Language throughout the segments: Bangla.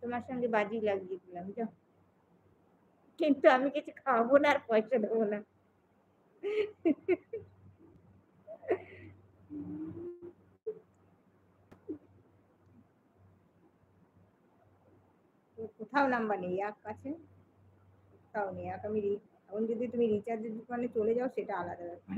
তোমার সঙ্গে বাজি লাগিয়ে দিলাম যাও। কিন্তু আমি কিছু খাওয়াবো না আর পয়সা দেবো না। তো কোথাও নাম্বার নেই কাছে, কোথাও নেই। এখন যদি তুমি রিচার্জের দোকানে চলে যাও সেটা আলাদা ব্যাপার।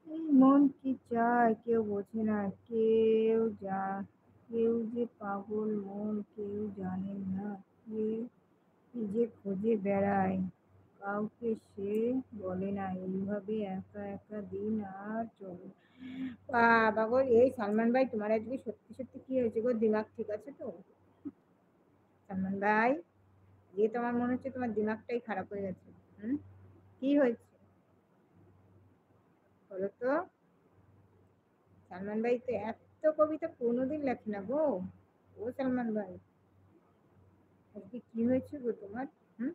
এই মন কি চায় কেউ বোঝে না, কেউ যে পাগল মন কেউ জানে না। কে কি যে খোঁজে বেড়ায় কাউকে সে বলে না। এইভাবে একা একা দিন আর চলে। বাবা গো, এই সালমান ভাই তোমার আজকে সত্যি সত্যি কি হয়েছে গো? দিমাগ ঠিক আছে তো? সালমান ভাই, যে তোমার মনে হচ্ছে তোমার দিমাগটাই খারাপ হয়ে গেছে। হুম, কি হয়েছে বলো তো? সালমান ভাই তো এত কবিতা কোনোদিন লেখে না গো। ও সালমান ভাই, আজকে কি হয়েছে গো তোমার? হুম,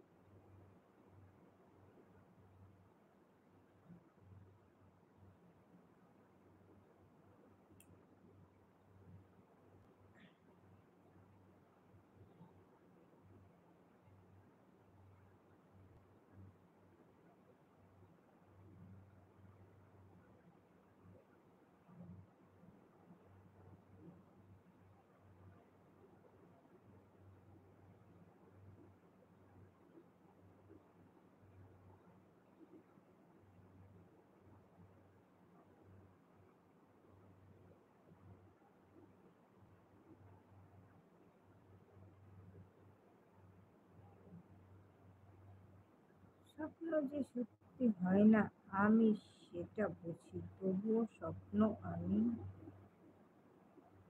স্বপ্ন যে সত্যি হয় না আমি সেটা বুঝি, তবুও স্বপ্ন আমি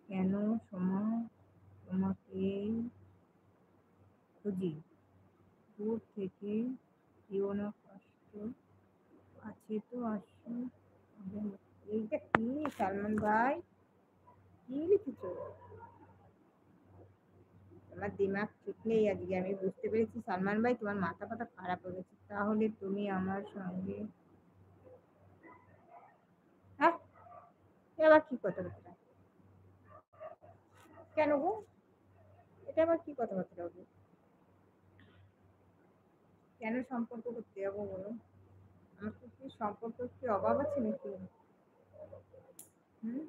কেন সময় তোমাকে খুঁজি। দূর থেকে দিও না কষ্ট, আছে তো আসো হবে না। এইটা কি সালমান ভাই, কি লিখেছো? তোমার দিমাগ ঠিক নেই আজকে, আমি বুঝতে পেরেছি সালমান ভাই, তোমার মাথা ফাতা খারাপ হয়ে গেছে। তাহলে তুমি আমার সঙ্গে, হ্যাঁ, এ আবার কি কথাবার্তা? কেন গো, এটা আবার কি কথাবার্তা হবে? কেন সম্পর্ক করতে যাবো বলো? আমার তো কি সম্পর্ক কি অভাব আছে নাকি? হুম,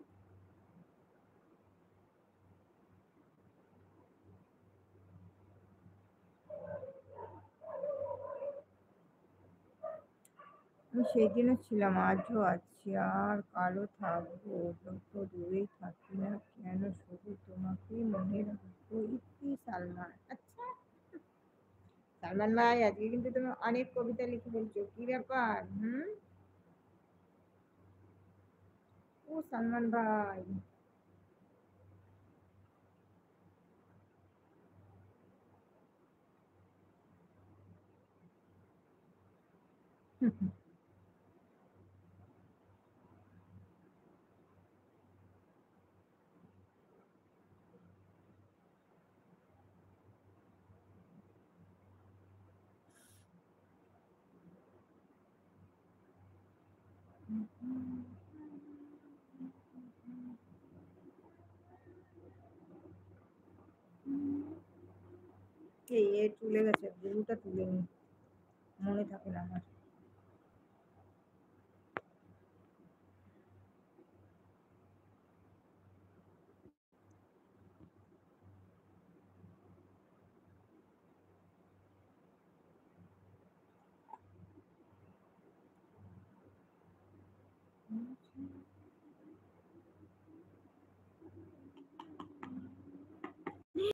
আমি সেদিনও ছিলাম, আজও আছি, আর কালও থাকবো। যত দূরেই থাকি না কেন শুধু তোমাকে মনে রাখবো। ইতি সালমান। আচ্ছা সালমান ভাই, আজকে কিন্তু তুমি অনেক কবিতা লিখে ফেলছো, কি ব্যাপার? হুম, ও সালমান ভাই। এই এ তুলে গেছে, ব্লুটা তুলে নি, মনে থাকে না আমার।